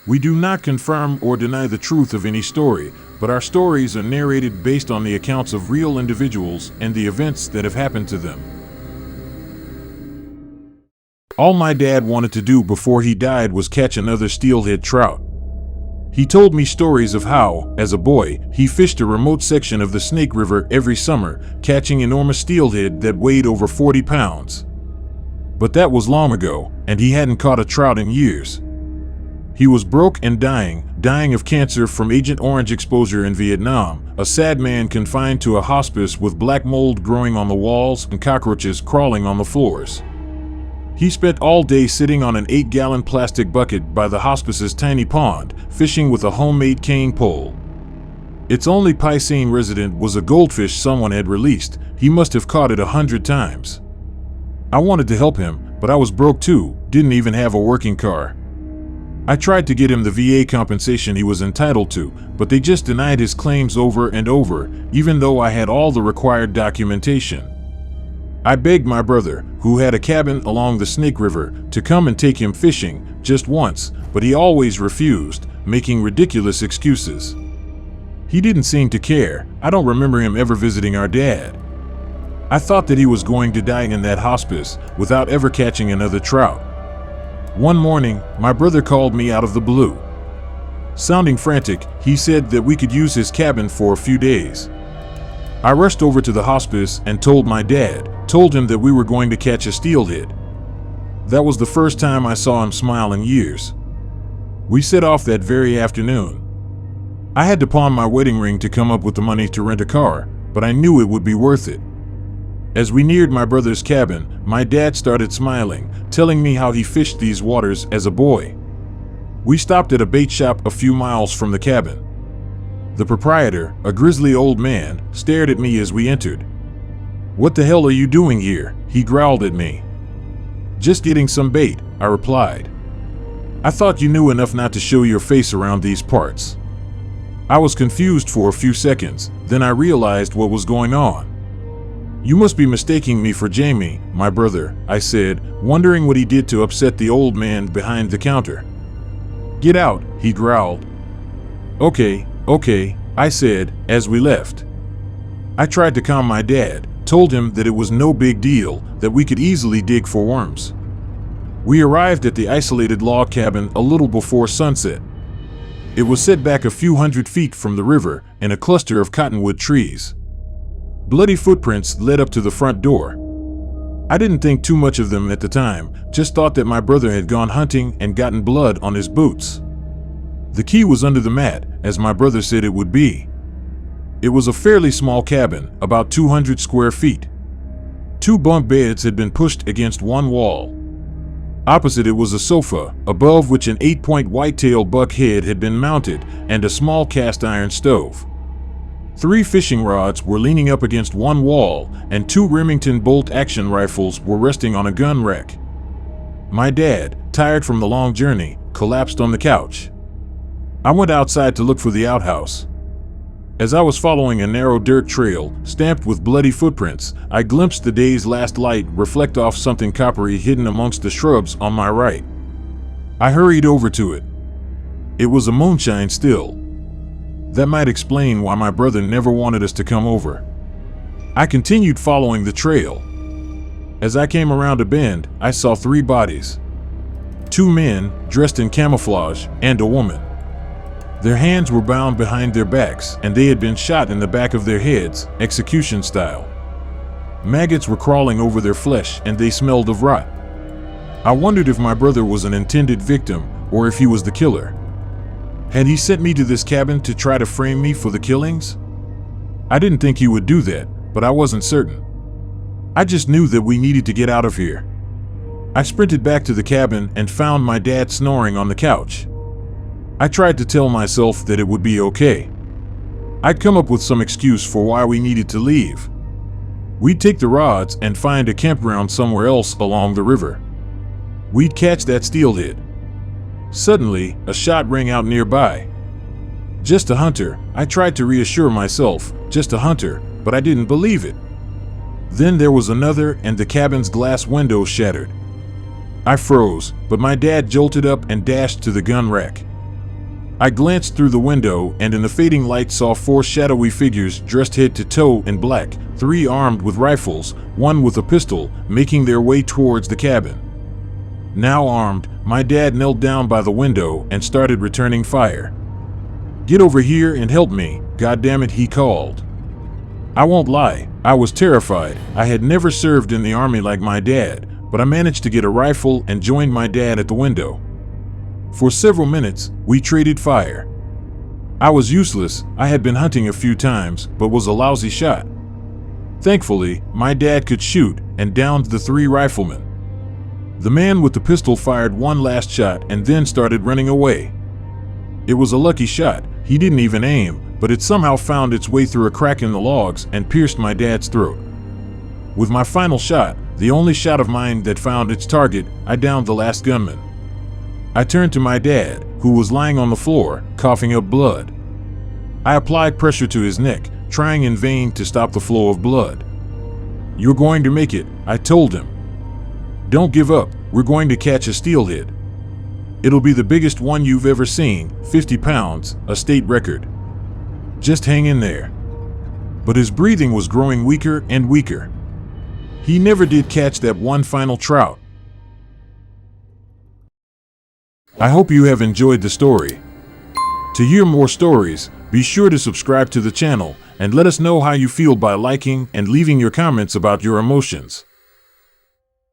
We do not confirm or deny the truth of any story, but our stories are narrated based on the accounts of real individuals and the events that have happened to them. All my dad wanted to do before he died was catch another steelhead trout. He told me stories of how, as a boy, he fished a remote section of the Snake River every summer, catching enormous steelhead that weighed over 40 pounds. But that was long ago, and he hadn't caught a trout in years. He was broke and dying of cancer from Agent Orange exposure in Vietnam, a sad man confined to a hospice with black mold growing on the walls and cockroaches crawling on the floors. He spent all day sitting on an 8-gallon plastic bucket by the hospice's tiny pond, fishing with a homemade cane pole. Its only piscine resident was a goldfish someone had released. He must have caught it 100 times. I wanted to help him, but I was broke too, didn't even have a working car. I tried to get him the VA compensation he was entitled to, but they just denied his claims over and over, even though I had all the required documentation. I begged my brother, who had a cabin along the Snake River, to come and take him fishing just once, but he always refused, making ridiculous excuses. He didn't seem to care. I don't remember him ever visiting our dad. I thought that he was going to die in that hospice without ever catching another trout. One morning, my brother called me out of the blue. Sounding frantic, he said that we could use his cabin for a few days. I rushed over to the hospice and told him that we were going to catch a steelhead. That was the first time I saw him smile in years. We set off that very afternoon. I had to pawn my wedding ring to come up with the money to rent a car, but I knew it would be worth it. As we neared my brother's cabin, my dad started smiling, telling me how he fished these waters as a boy. We stopped at a bait shop a few miles from the cabin. The proprietor, a grizzly old man, stared at me as we entered. "What the hell are you doing here?" he growled at me. "Just getting some bait," I replied. "I thought you knew enough not to show your face around these parts." I was confused for a few seconds, then I realized what was going on. "You must be mistaking me for Jamie, my brother," I said, wondering what he did to upset the old man behind the counter. "Get out," he growled. Okay, I said, as we left. I tried to calm my dad, told him that it was no big deal, that we could easily dig for worms. We arrived at the isolated log cabin a little before sunset. It was set back a few hundred feet from the river in a cluster of cottonwood trees. Bloody footprints led up to the front door. I didn't think too much of them at the time, just thought that my brother had gone hunting and gotten blood on his boots. The key was under the mat, as my brother said it would be. It was a fairly small cabin, about 200 square feet. 2 bunk beds had been pushed against one wall. Opposite it was a sofa, above which an 8-point whitetail buck head had been mounted, and a small cast iron stove. 3 fishing rods were leaning up against one wall, and 2 Remington bolt-action rifles were resting on a gun rack. My dad, tired from the long journey, collapsed on the couch. I went outside to look for the outhouse. As I was following a narrow dirt trail, stamped with bloody footprints, I glimpsed the day's last light reflect off something coppery hidden amongst the shrubs on my right. I hurried over to it. It was a moonshine still. That might explain why my brother never wanted us to come over. I continued following the trail. As I came around a bend, I saw 3 bodies. 2 men, dressed in camouflage, and a woman. Their hands were bound behind their backs, and they had been shot in the back of their heads, execution style. Maggots were crawling over their flesh, and they smelled of rot. I wondered if my brother was an intended victim, or if he was the killer. Had he sent me to this cabin to try to frame me for the killings? I didn't think he would do that, but I wasn't certain. I just knew that we needed to get out of here. I sprinted back to the cabin and found my dad snoring on the couch. I tried to tell myself that it would be okay. I'd come up with some excuse for why we needed to leave. We'd take the rods and find a campground somewhere else along the river. We'd catch that steelhead. Suddenly, a shot rang out nearby. Just a hunter, I tried to reassure myself, just a hunter, but I didn't believe it. Then there was another, and the cabin's glass window shattered. I froze, but my dad jolted up and dashed to the gun rack. I glanced through the window and in the fading light saw 4 shadowy figures dressed head to toe in black, 3 armed with rifles, 1 with a pistol, making their way towards the cabin. Now armed, my dad knelt down by the window and started returning fire. "Get over here and help me, goddammit," he called. I won't lie, I was terrified. I had never served in the army like my dad, but I managed to get a rifle and joined my dad at the window. For several minutes, we traded fire. I was useless. I had been hunting a few times, but was a lousy shot. Thankfully, my dad could shoot and downed the 3 riflemen. The man with the pistol fired 1 last shot and then started running away. It was a lucky shot. He didn't even aim, but it somehow found its way through a crack in the logs and pierced my dad's throat. With my final shot, the only shot of mine that found its target, I downed the last gunman. I turned to my dad, who was lying on the floor, coughing up blood. I applied pressure to his neck, trying in vain to stop the flow of blood. "You're going to make it," I told him. "Don't give up, we're going to catch a steelhead. It'll be the biggest one you've ever seen, 50 pounds, a state record. Just hang in there." But his breathing was growing weaker and weaker. He never did catch that one final trout. I hope you have enjoyed the story. To hear more stories, be sure to subscribe to the channel and let us know how you feel by liking and leaving your comments about your emotions.